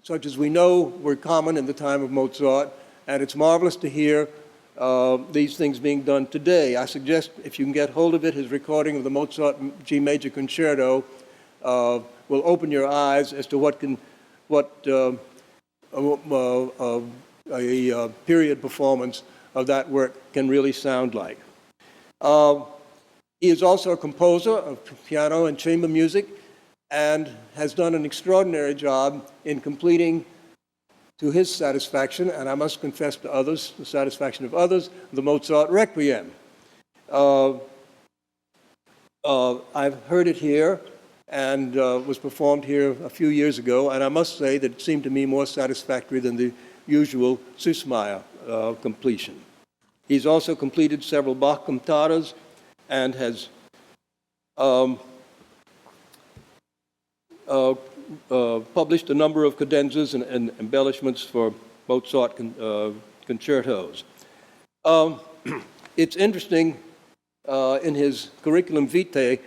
such as we know were common in the time of Mozart, and it's marvelous to hear these things being done today. I suggest, if you can get hold of it, his recording of the Mozart G major concerto will open your eyes as to what a period performance of that work can really sound like. He is also a composer of piano and chamber music and has done an extraordinary job in completing, to his satisfaction, and I must confess to others, the satisfaction of others, the Mozart Requiem. I've heard it here and was performed here a few years ago, and I must say that it seemed to me more satisfactory than the usual Süssmayr completion. He's also completed several Bach cantatas and has published a number of cadenzas and embellishments for Mozart concertos. It's interesting in his curriculum vitae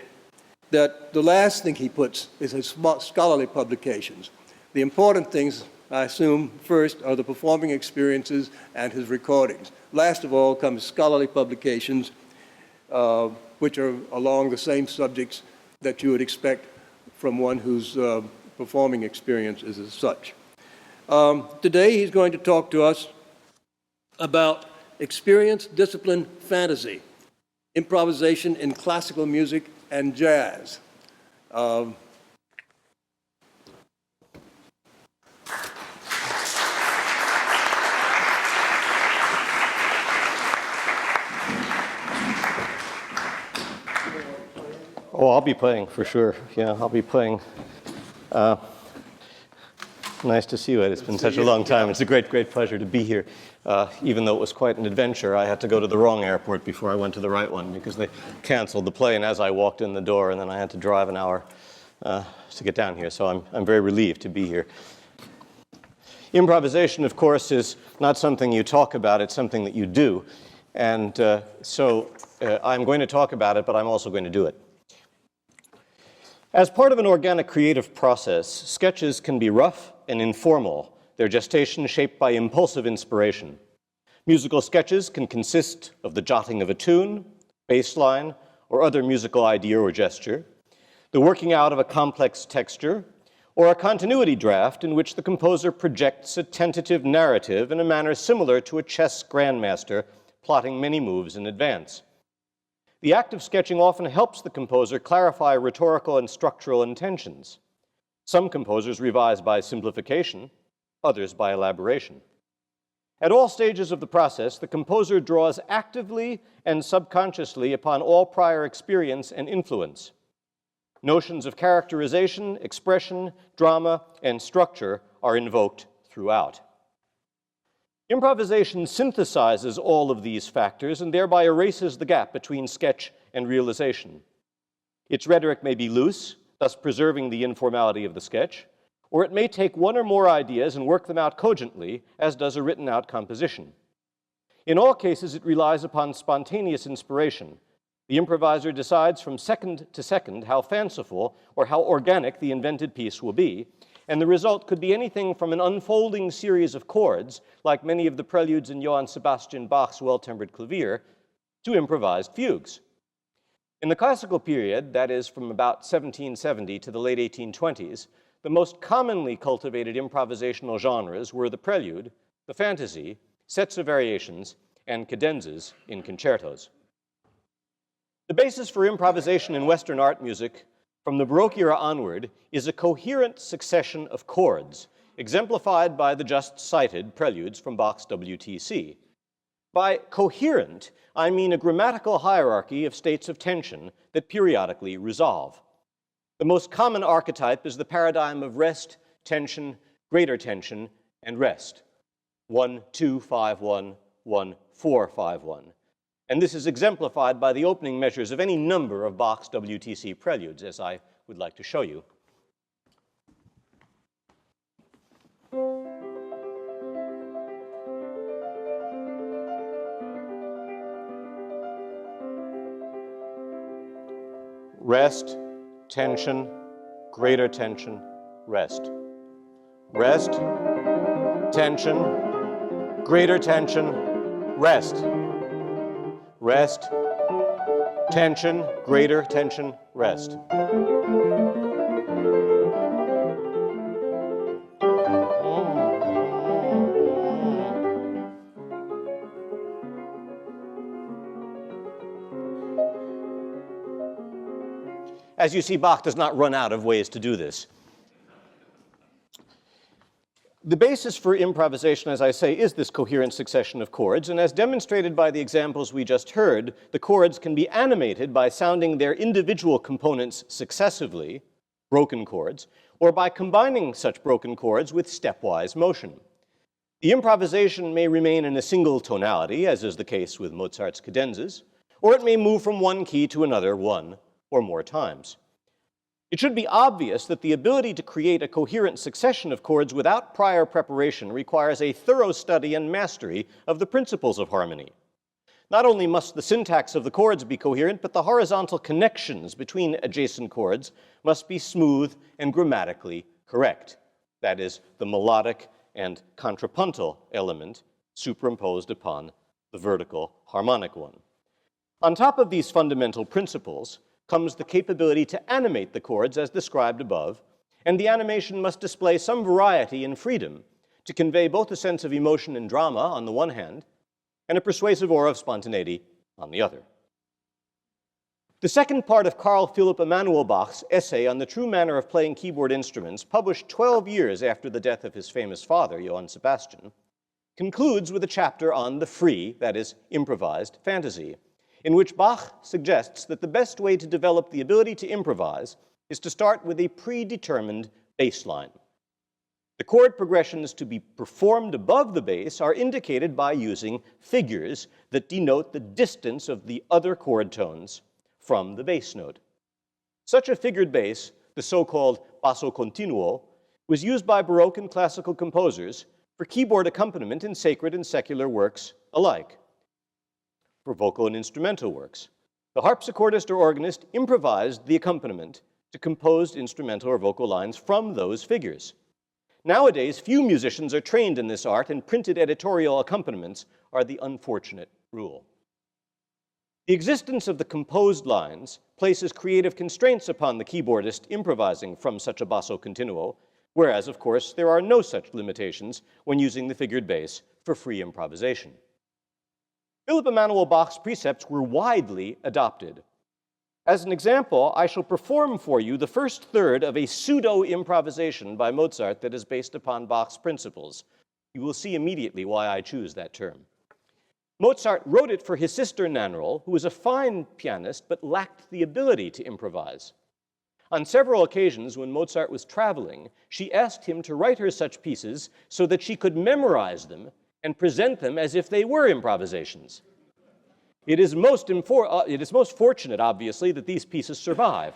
that the last thing he puts is his scholarly publications. The important things, I assume, first are the performing experiences and his recordings. Last of all comes scholarly publications, which are along the same subjects that you would expect from one whose performing experience is as such. Today he's going to talk to us about experience, discipline, fantasy, improvisation in classical music and jazz. Oh, I'll be playing for sure. Yeah, I'll be playing. Nice to see you, Ed. It's been such a long time. It's a great, great pleasure to be here. Even though it was quite an adventure, I had to go to the wrong airport before I went to the right one because they canceled the plane as I walked in the door, and then I had to drive an hour to get down here. So I'm very relieved to be here. Improvisation, of course, is not something you talk about. It's something that you do. And so I'm going to talk about it, but I'm also going to do it. As part of an organic creative process, sketches can be rough and informal, their gestation shaped by impulsive inspiration. Musical sketches can consist of the jotting of a tune, bass line, or other musical idea or gesture, the working out of a complex texture, or a continuity draft in which the composer projects a tentative narrative in a manner similar to a chess grandmaster plotting many moves in advance. The act of sketching often helps the composer clarify rhetorical and structural intentions. Some composers revise by simplification, others by elaboration. At all stages of the process, the composer draws actively and subconsciously upon all prior experience and influence. Notions of characterization, expression, drama, and structure are invoked throughout. Improvisation synthesizes all of these factors and thereby erases the gap between sketch and realization. Its rhetoric may be loose, thus preserving the informality of the sketch, or it may take one or more ideas and work them out cogently, as does a written-out composition. In all cases, it relies upon spontaneous inspiration. The improviser decides from second to second how fanciful or how organic the invented piece will be, and the result could be anything from an unfolding series of chords, like many of the preludes in Johann Sebastian Bach's Well-Tempered Clavier, to improvised fugues. In the classical period, that is from about 1770 to the late 1820s, the most commonly cultivated improvisational genres were the prelude, the fantasy, sets of variations, and cadenzas in concertos. The basis for improvisation in Western art music from the Baroque era onward is a coherent succession of chords, exemplified by the just cited preludes from Bach's WTC. By coherent, I mean a grammatical hierarchy of states of tension that periodically resolve. The most common archetype is the paradigm of rest, tension, greater tension, and rest. 1, 2, 5, 1, 1, 4, 5, 1. And this is exemplified by the opening measures of any number of Bach's WTC preludes, as I would like to show you. Rest, tension, greater tension, rest. rest, tension, greater tension, rest, rest, tension, greater tension, rest. As you see, Bach does not run out of ways to do this. The basis for improvisation, as I say, is this coherent succession of chords, and as demonstrated by the examples we just heard, the chords can be animated by sounding their individual components successively, broken chords, or by combining such broken chords with stepwise motion. The improvisation may remain in a single tonality, as is the case with Mozart's cadenzas, or it may move from one key to another one or more times. It should be obvious that the ability to create a coherent succession of chords without prior preparation requires a thorough study and mastery of the principles of harmony. Not only must the syntax of the chords be coherent, but the horizontal connections between adjacent chords must be smooth and grammatically correct. That is, the melodic and contrapuntal element superimposed upon the vertical harmonic one. On top of these fundamental principles comes the capability to animate the chords as described above, and the animation must display some variety and freedom to convey both a sense of emotion and drama on the one hand, and a persuasive aura of spontaneity on the other. The second part of Carl Philipp Emanuel Bach's essay on the true manner of playing keyboard instruments, published 12 years after the death of his famous father, Johann Sebastian, concludes with a chapter on the free, that is, improvised, fantasy, in which Bach suggests that the best way to develop the ability to improvise is to start with a predetermined baseline. The chord progressions to be performed above the bass are indicated by using figures that denote the distance of the other chord tones from the bass note. Such a figured bass, the so-called basso continuo, was used by Baroque and classical composers for keyboard accompaniment in sacred and secular works alike. For vocal and instrumental works, the harpsichordist or organist improvised the accompaniment to composed instrumental or vocal lines from those figures. Nowadays, few musicians are trained in this art, and printed editorial accompaniments are the unfortunate rule. The existence of the composed lines places creative constraints upon the keyboardist improvising from such a basso continuo, whereas, of course, there are no such limitations when using the figured bass for free improvisation. Philipp Emanuel Bach's precepts were widely adopted. As an example, I shall perform for you the first third of a pseudo-improvisation by Mozart that is based upon Bach's principles. You will see immediately why I choose that term. Mozart wrote it for his sister Nannerl, who was a fine pianist but lacked the ability to improvise. On several occasions when Mozart was traveling, she asked him to write her such pieces so that she could memorize them and present them as if they were improvisations. It is most fortunate, obviously, that these pieces survive.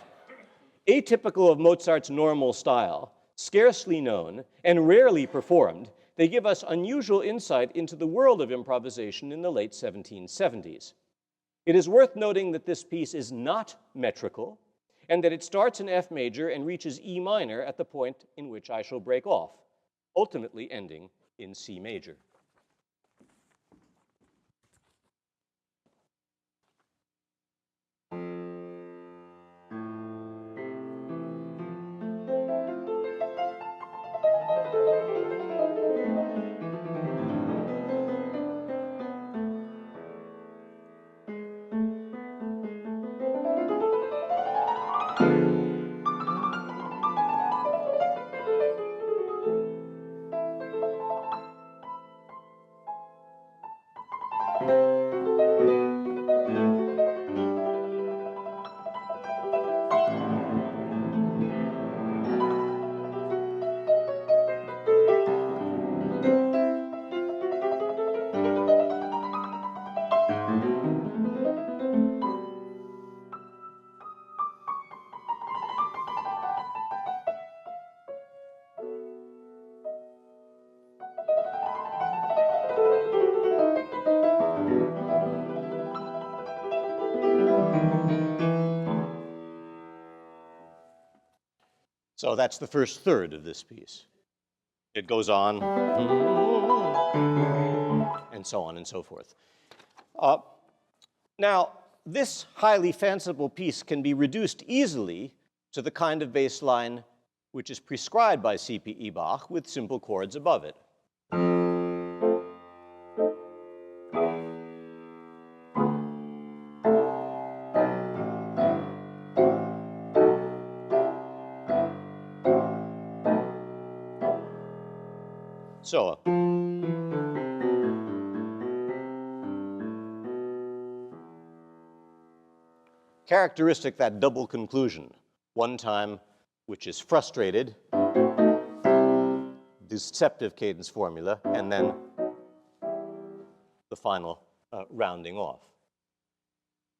Atypical of Mozart's normal style, scarcely known, and rarely performed, they give us unusual insight into the world of improvisation in the late 1770s. It is worth noting that this piece is not metrical, and that it starts in F major and reaches E minor at the point in which I shall break off, ultimately ending in C major. So that's the first third of this piece. It goes on, and so on and so forth. Now, this highly fanciful piece can be reduced easily to the kind of bass line which is prescribed by C.P.E. Bach with simple chords above it. So, characteristic, that double conclusion. One time, which is frustrated, deceptive cadence formula, and then the final rounding off.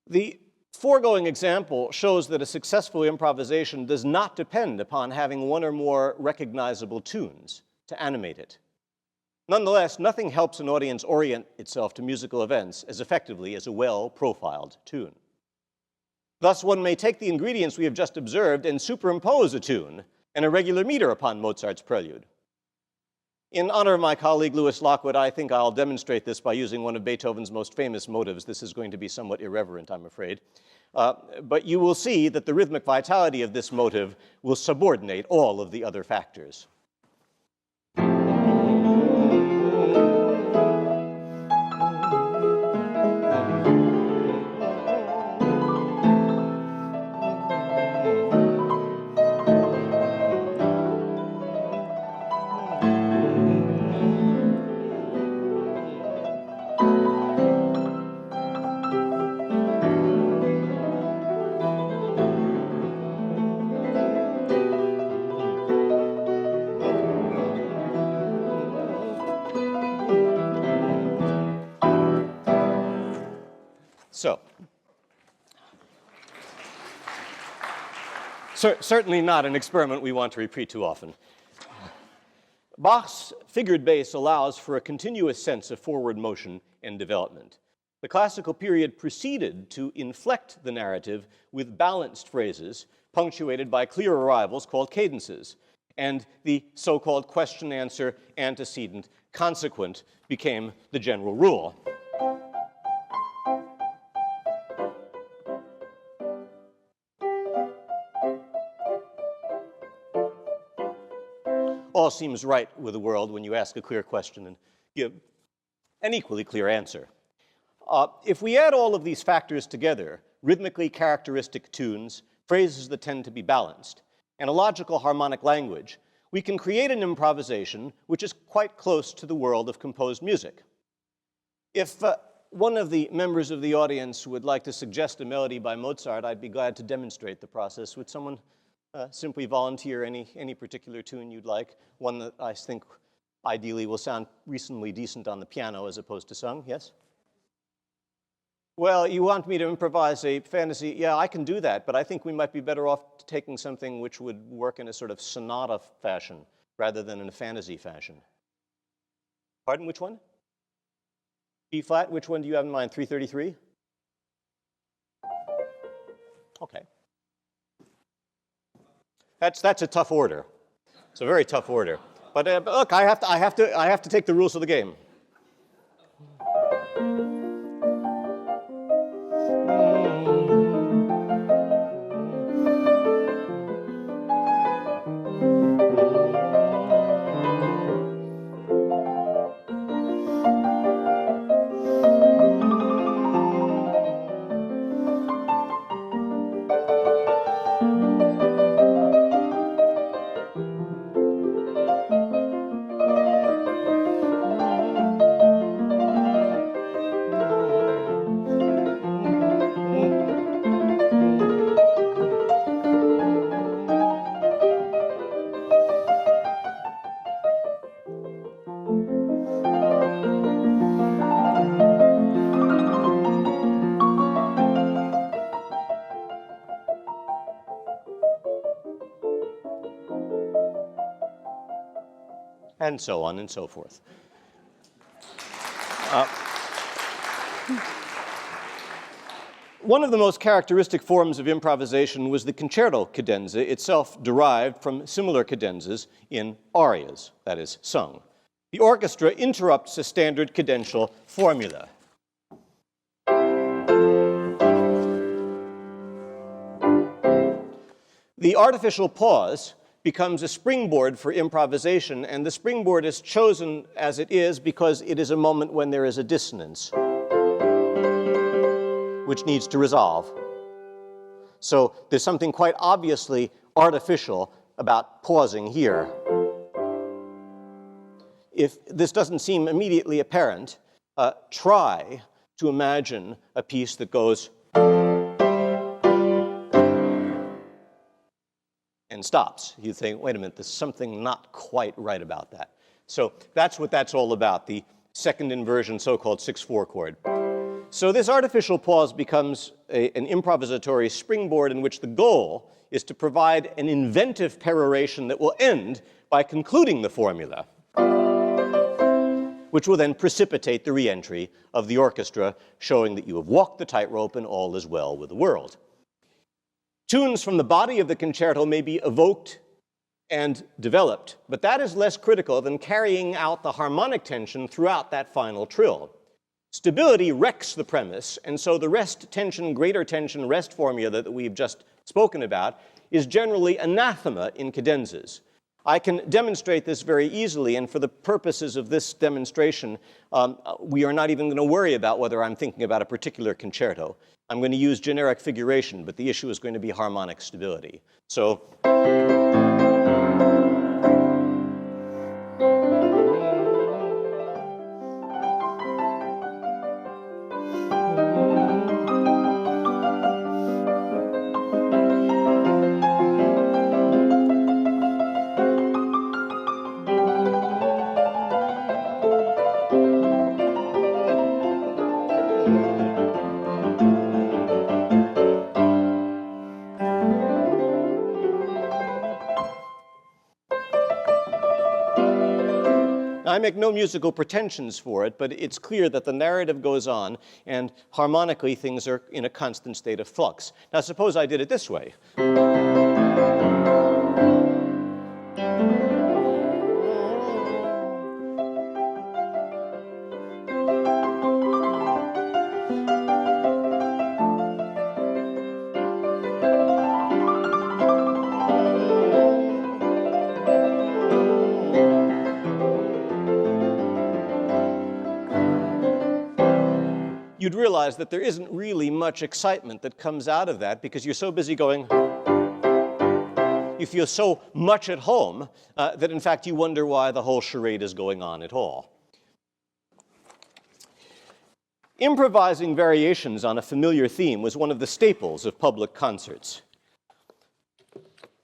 The foregoing example shows that a successful improvisation does not depend upon having one or more recognizable tunes to animate it. Nonetheless, nothing helps an audience orient itself to musical events as effectively as a well-profiled tune. Thus, one may take the ingredients we have just observed and superimpose a tune and a regular meter upon Mozart's prelude. In honor of my colleague Lewis Lockwood, I think I'll demonstrate this by using one of Beethoven's most famous motives. This is going to be somewhat irreverent, I'm afraid. But you will see that the rhythmic vitality of this motive will subordinate all of the other factors. So, certainly not an experiment we want to repeat too often. Bach's figured bass allows for a continuous sense of forward motion and development. The classical period proceeded to inflect the narrative with balanced phrases punctuated by clear arrivals called cadences, and the so-called question-answer, antecedent, consequent became the general rule. All seems right with the world when you ask a clear question and give an equally clear answer. If we add all of these factors together, rhythmically characteristic tunes, phrases that tend to be balanced, and a logical harmonic language, we can create an improvisation which is quite close to the world of composed music. If one of the members of the audience would like to suggest a melody by Mozart, I'd be glad to demonstrate the process. Would someone simply volunteer any particular tune you'd like, one that I think ideally will sound reasonably decent on the piano as opposed to sung? Yes? Well, you want me to improvise a fantasy? Yeah, I can do that, but I think we might be better off taking something which would work in a sort of sonata fashion rather than in a fantasy fashion. Pardon, which one? B flat, which one do you have in mind, 333? Okay. That's a tough order. It's a very tough order. But look, I have to take the rules of the game. And so on and so forth. One of the most characteristic forms of improvisation was the concerto cadenza, itself derived from similar cadenzas in arias, that is, sung. The orchestra interrupts a standard cadential formula. The artificial pause becomes a springboard for improvisation, and the springboard is chosen as it is because it is a moment when there is a dissonance which needs to resolve. So there's something quite obviously artificial about pausing here. If this doesn't seem immediately apparent, try to imagine a piece that goes and stops. You think, wait a minute, there's something not quite right about that. So that's what that's all about, the second inversion, so-called 6/4 chord. So this artificial pause becomes an improvisatory springboard in which the goal is to provide an inventive peroration that will end by concluding the formula, which will then precipitate the re-entry of the orchestra, showing that you have walked the tightrope and all is well with the world. Tunes from the body of the concerto may be evoked and developed, but that is less critical than carrying out the harmonic tension throughout that final trill. Stability wrecks the premise, and so the rest tension, greater tension rest formula that we've just spoken about is generally anathema in cadenzas. I can demonstrate this very easily, and for the purposes of this demonstration, we are not even going to worry about whether I'm thinking about a particular concerto. I'm going to use generic figuration, but the issue is going to be harmonic stability. So I make no musical pretensions for it, but it's clear that the narrative goes on, and harmonically things are in a constant state of flux. Now suppose I did it this way. You'd realize that there isn't really much excitement that comes out of that because you're so busy going, you feel so much at home that in fact you wonder why the whole charade is going on at all. Improvising variations on a familiar theme was one of the staples of public concerts.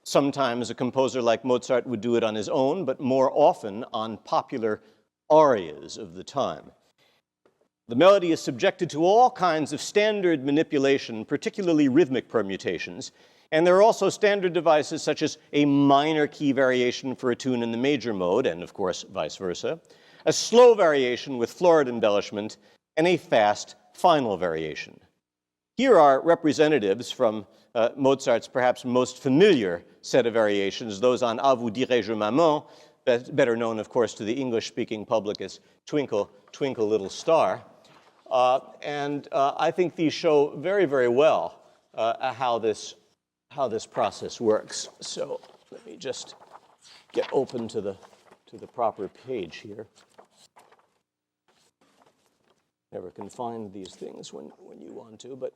Sometimes a composer like Mozart would do it on his own, but more often on popular arias of the time. The melody is subjected to all kinds of standard manipulation, particularly rhythmic permutations, and there are also standard devices such as a minor key variation for a tune in the major mode, and of course vice versa, a slow variation with florid embellishment, and a fast final variation. Here are representatives from Mozart's perhaps most familiar set of variations, those on À vous dirai-je maman, better known, of course, to the English-speaking public as Twinkle, Twinkle, Little Star. I think these show very, very well how this process works. So let me just get open to the proper page here. Never can find these things when you want to, but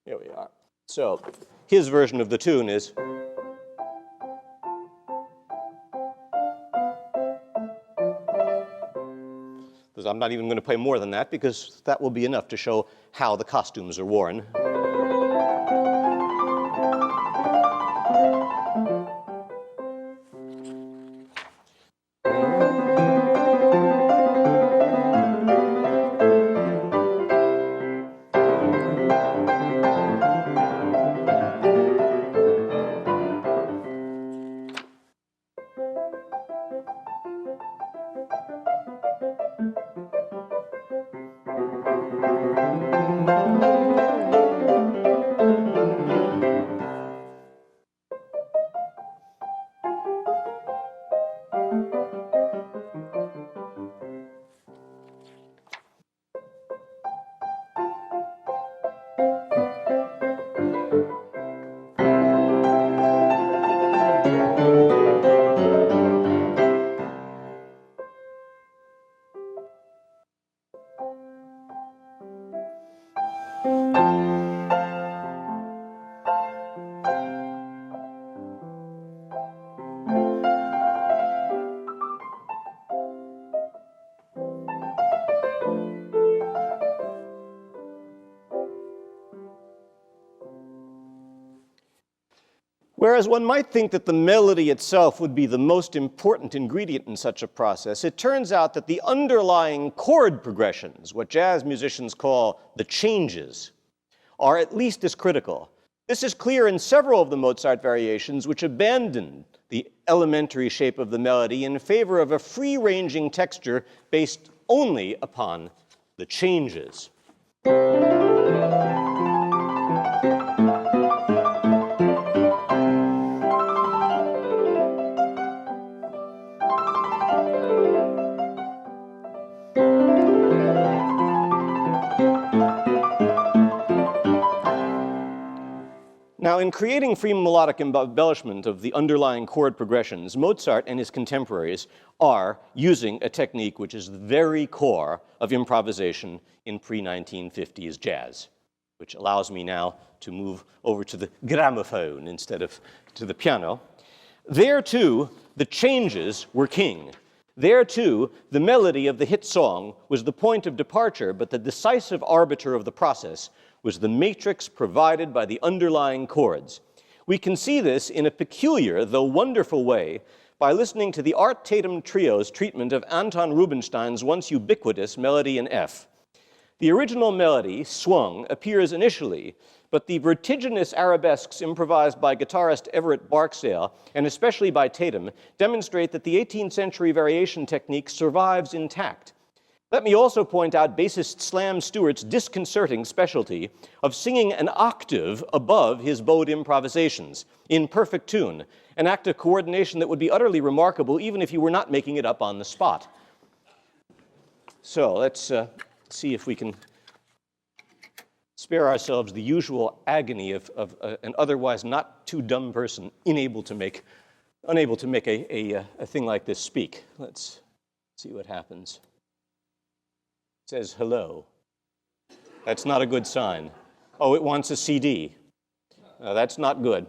here we are. So his version of the tune is. I'm not even going to play more than that because that will be enough to show how the costumes are worn. Whereas one might think that the melody itself would be the most important ingredient in such a process, it turns out that the underlying chord progressions, what jazz musicians call the changes, are at least as critical. This is clear in several of the Mozart variations, which abandon the elementary shape of the melody in favor of a free-ranging texture based only upon the changes. Now, in creating free melodic embellishment of the underlying chord progressions, Mozart and his contemporaries are using a technique which is the very core of improvisation in pre-1950s jazz, which allows me now to move over to the gramophone instead of to the piano. There, too, the changes were king. There, too, the melody of the hit song was the point of departure, but the decisive arbiter of the process was the matrix provided by the underlying chords. We can see this in a peculiar, though wonderful way, by listening to the Art Tatum Trio's treatment of Anton Rubinstein's once ubiquitous melody in F. The original melody, swung, appears initially, but the vertiginous arabesques improvised by guitarist Everett Barksdale, and especially by Tatum, demonstrate that the 18th century variation technique survives intact. Let me also point out bassist Slam Stewart's disconcerting specialty of singing an octave above his bowed improvisations in perfect tune, an act of coordination that would be utterly remarkable even if you were not making it up on the spot. So let's see if we can spare ourselves the usual agony of an otherwise not too dumb person unable to make a thing like this speak. Let's see what happens. It says hello. That's not a good sign. Oh, it wants a CD. That's not good.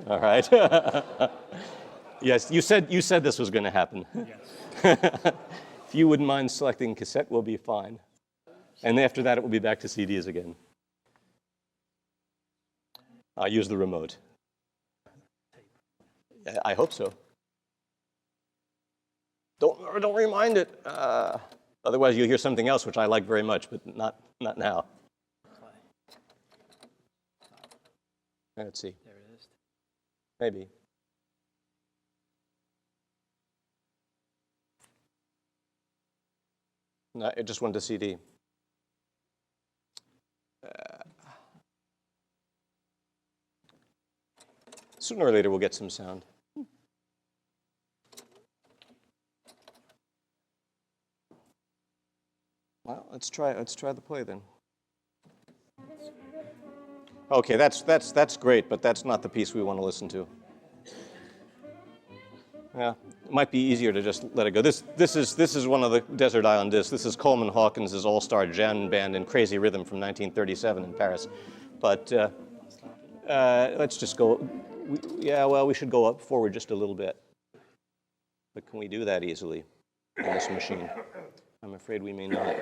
All right. Yes, you said this was going to happen. Yes. If you wouldn't mind selecting cassette, we'll be fine. And after that, it will be back to CDs again. I'll use the remote. I hope so. Don't remind it. Otherwise, you'll hear something else which I like very much, but not now. Let's see. There it is. Maybe. No, I just wanted a CD. Sooner or later, we'll get some sound. Well, let's try the play then. Okay, that's great, but that's not the piece we want to listen to. Yeah, it might be easier to just let it go. This is one of the Desert Island discs. This is Coleman Hawkins' all-star jam band in Crazy Rhythm from 1937 in Paris. But let's just go. We should go up forward just a little bit. But can we do that easily on this machine? I'm afraid we may not.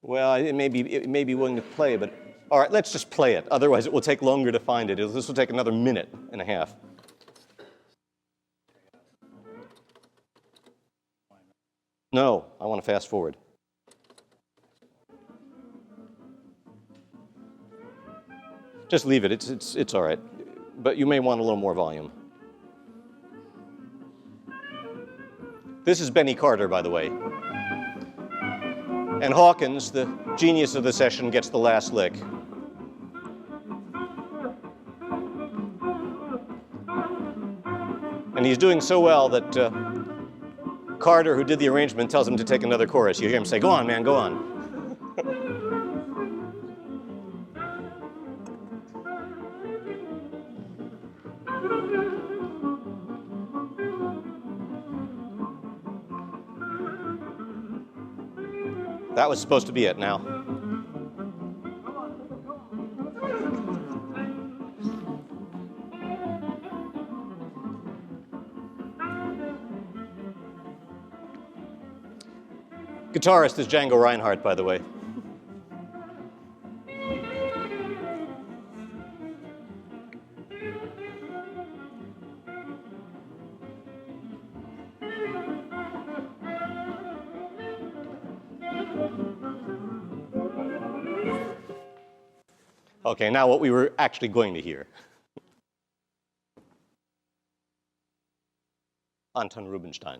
Well, it may be willing to play, but all right, let's just play it. Otherwise, it will take longer to find it. This will take another minute and a half. No, I want to fast forward. Just leave it. It's all right. But you may want a little more volume. This is Benny Carter, by the way. And Hawkins, the genius of the session, gets the last lick. And he's doing so well that Carter, who did the arrangement, tells him to take another chorus. You hear him say, "Go on, man, go on." That was supposed to be it now. Guitarist is Django Reinhardt, by the way. Okay, now what we were actually going to hear. Anton Rubinstein.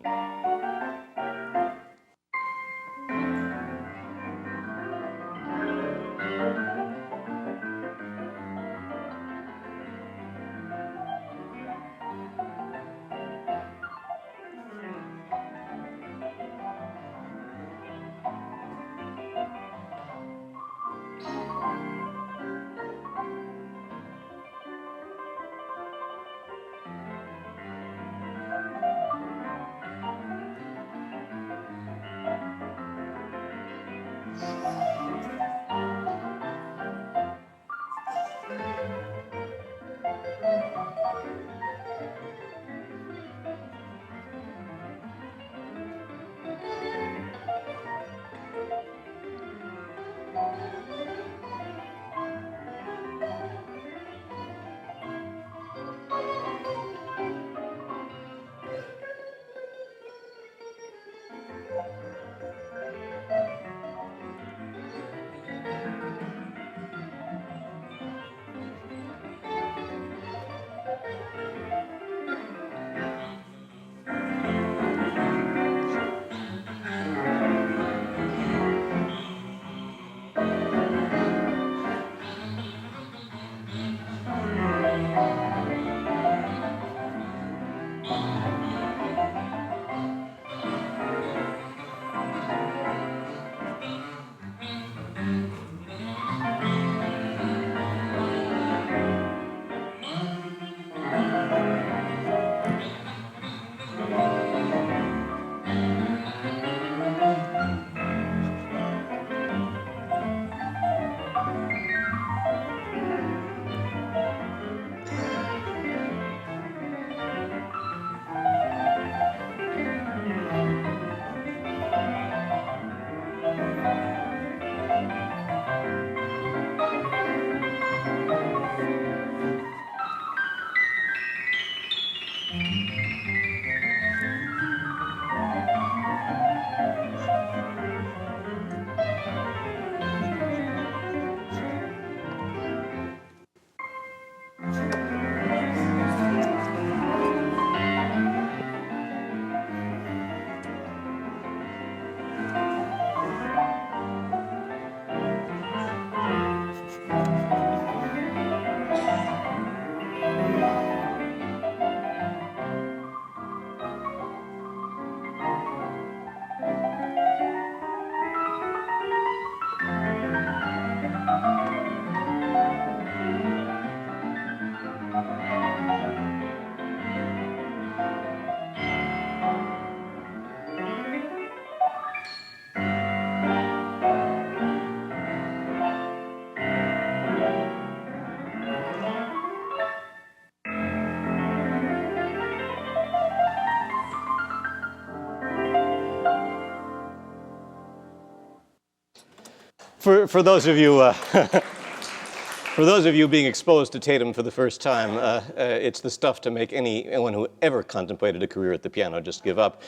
For those of you for those of you being exposed to Tatum for the first time, it's the stuff to make anyone who ever contemplated a career at the piano just give up,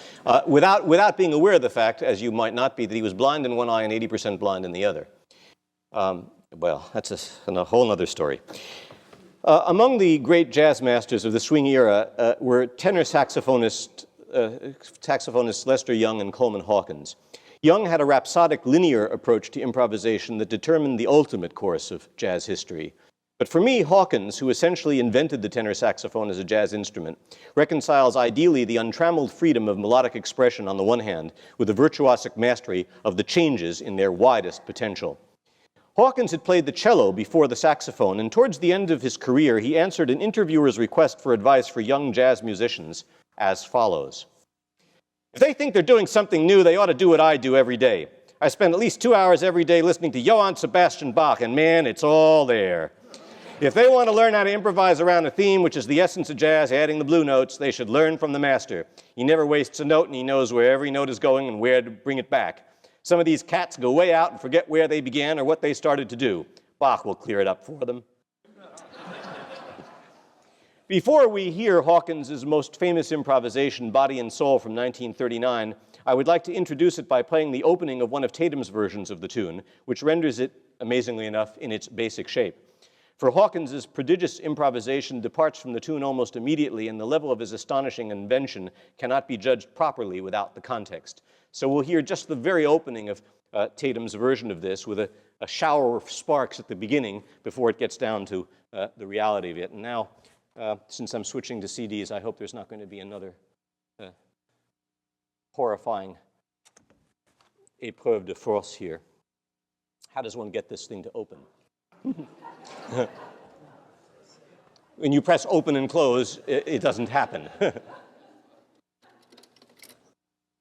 without being aware of the fact, as you might not be, that he was blind in one eye and 80% blind in the other. Well, that's a whole other story. Among the great jazz masters of the swing era were tenor saxophonists Lester Young and Coleman Hawkins. Young had a rhapsodic linear approach to improvisation that determined the ultimate course of jazz history. But for me, Hawkins, who essentially invented the tenor saxophone as a jazz instrument, reconciles ideally the untrammeled freedom of melodic expression on the one hand with the virtuosic mastery of the changes in their widest potential. Hawkins had played the cello before the saxophone, and towards the end of his career, he answered an interviewer's request for advice for young jazz musicians as follows. If they think they're doing something new, they ought to do what I do every day. I spend at least 2 hours every day listening to Johann Sebastian Bach, and man, it's all there. If they want to learn how to improvise around a theme, which is the essence of jazz, adding the blue notes, they should learn from the master. He never wastes a note, and he knows where every note is going and where to bring it back. Some of these cats go way out and forget where they began or what they started to do. Bach will clear it up for them. Before we hear Hawkins' most famous improvisation, Body and Soul from 1939, I would like to introduce it by playing the opening of one of Tatum's versions of the tune, which renders it, amazingly enough, in its basic shape. For Hawkins's prodigious improvisation departs from the tune almost immediately, and the level of his astonishing invention cannot be judged properly without the context. So we'll hear just the very opening of Tatum's version of this with a shower of sparks at the beginning before it gets down to the reality of it. And now, since I'm switching to CDs, I hope there's not going to be another horrifying épreuve de force here. How does one get this thing to open? When you press open and close, it doesn't happen.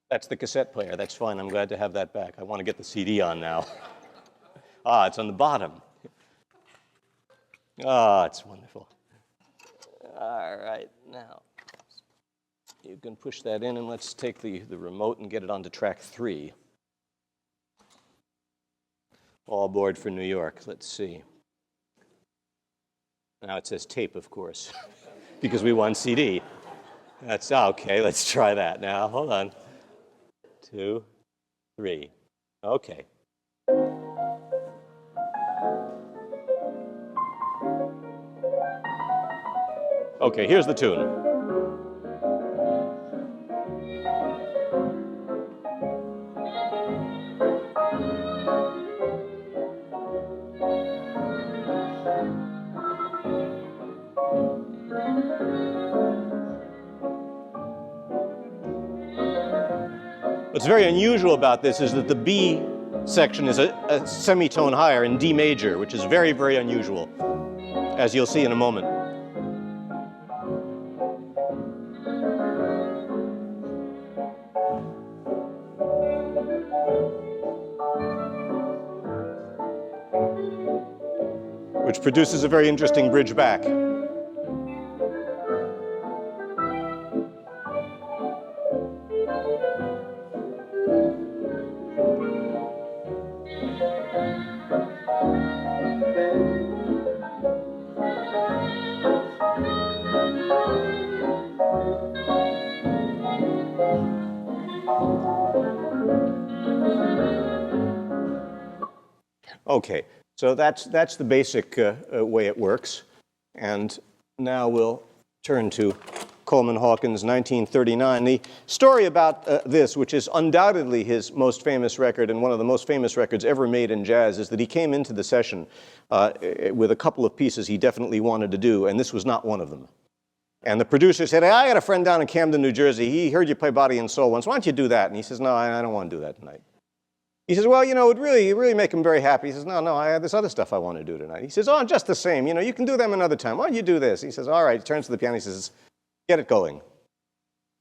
That's the cassette player. That's fine. I'm glad to have that back. I want to get the CD on now. It's on the bottom. It's wonderful. All right, now you can push that in, and let's take the remote and get it onto track 3. All aboard for New York. Let's see. Now it says tape, of course, because we want CD. That's okay. Let's try that now. Hold on. 2, 3. Okay. Okay, here's the tune. What's very unusual about this is that the B section is a semitone higher in D major, which is very, very unusual, as you'll see in a moment. Which produces a very interesting bridge back. Okay, so that's the basic way it works. And now we'll turn to Coleman Hawkins, 1939. The story about this, which is undoubtedly his most famous record and one of the most famous records ever made in jazz, is that he came into the session with a couple of pieces he definitely wanted to do, and this was not one of them. And the producer said, hey, I got a friend down in Camden, New Jersey. He heard you play Body and Soul once. Why don't you do that? And he says, no, I don't want to do that tonight. He says, well, you know, it really make him very happy. He says, no, I have this other stuff I want to do tonight. He says, oh, just the same. You know, you can do them another time. Why don't you do this? He says, all right. He turns to the piano. He says, get it going.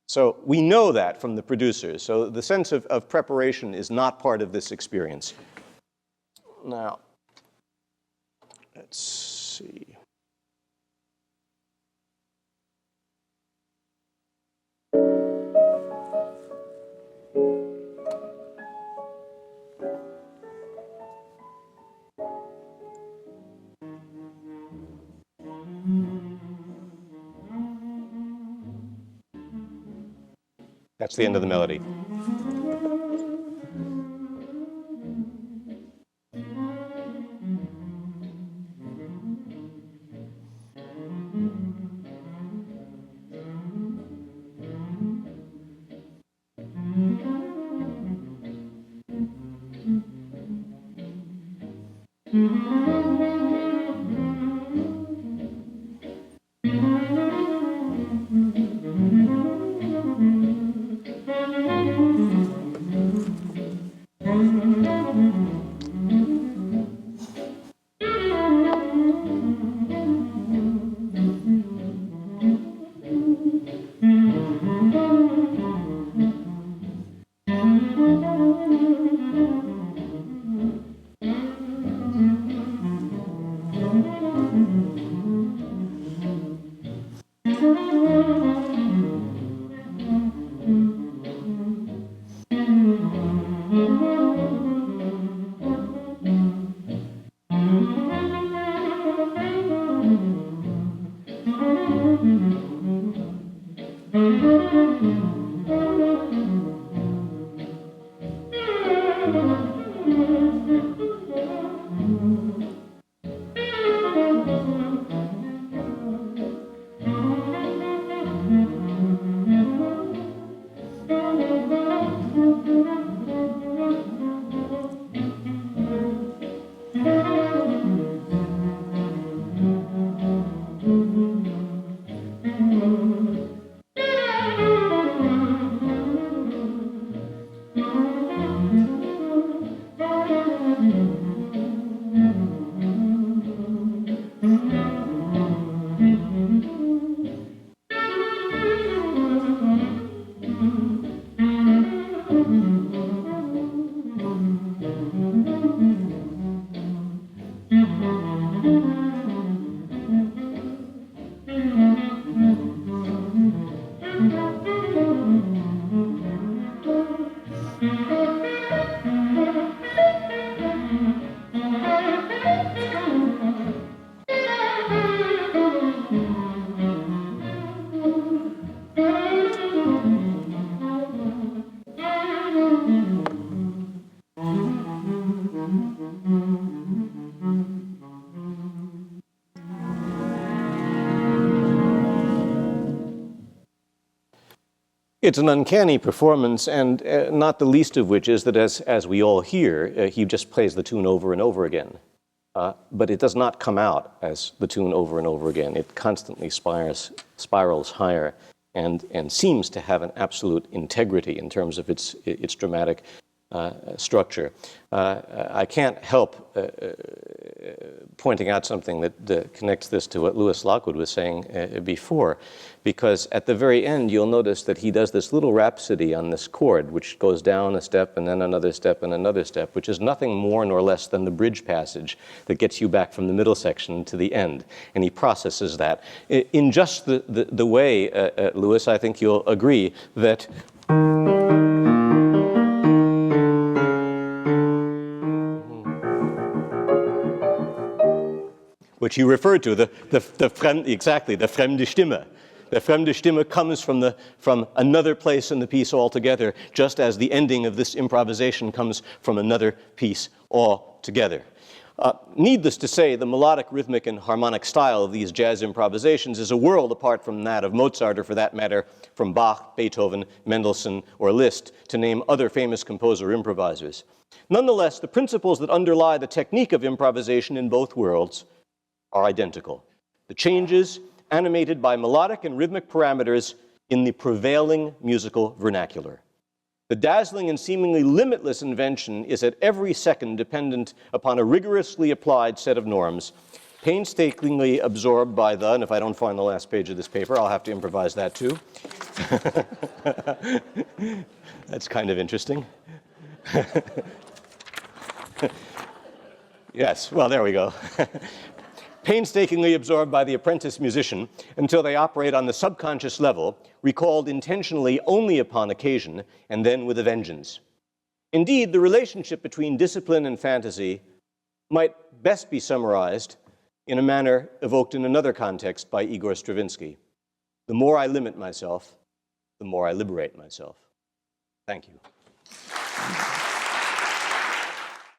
So we know that from the producers. So the sense of preparation is not part of this experience. Now, let's see. That's the end of the melody. It's an uncanny performance, and not the least of which is that as we all hear, he just plays the tune over and over again. But it does not come out as the tune over and over again. It constantly spirals higher and seems to have an absolute integrity in terms of its dramatic structure. I can't help pointing out something that connects this to what Lewis Lockwood was saying before, because at the very end you'll notice that he does this little rhapsody on this chord, which goes down a step and then another step and another step, which is nothing more nor less than the bridge passage that gets you back from the middle section to the end. And he processes that in just the way, Lewis, I think you'll agree that which you referred to, the fremde Stimme. The fremde Stimme comes from another place in the piece altogether, just as the ending of this improvisation comes from another piece altogether. Needless to say, the melodic, rhythmic, and harmonic style of these jazz improvisations is a world apart from that of Mozart, or for that matter, from Bach, Beethoven, Mendelssohn, or Liszt, to name other famous composer-improvisers. Nonetheless, the principles that underlie the technique of improvisation in both worlds are identical. The changes animated by melodic and rhythmic parameters in the prevailing musical vernacular. The dazzling and seemingly limitless invention is at every second dependent upon a rigorously applied set of norms, painstakingly absorbed by the, and if I don't find the last page of this paper, I'll have to improvise that too. That's kind of interesting. Yes, well, there we go. Painstakingly absorbed by the apprentice musician until they operate on the subconscious level, recalled intentionally only upon occasion, and then with a vengeance. Indeed, the relationship between discipline and fantasy might best be summarized in a manner evoked in another context by Igor Stravinsky. The more I limit myself, the more I liberate myself. Thank you.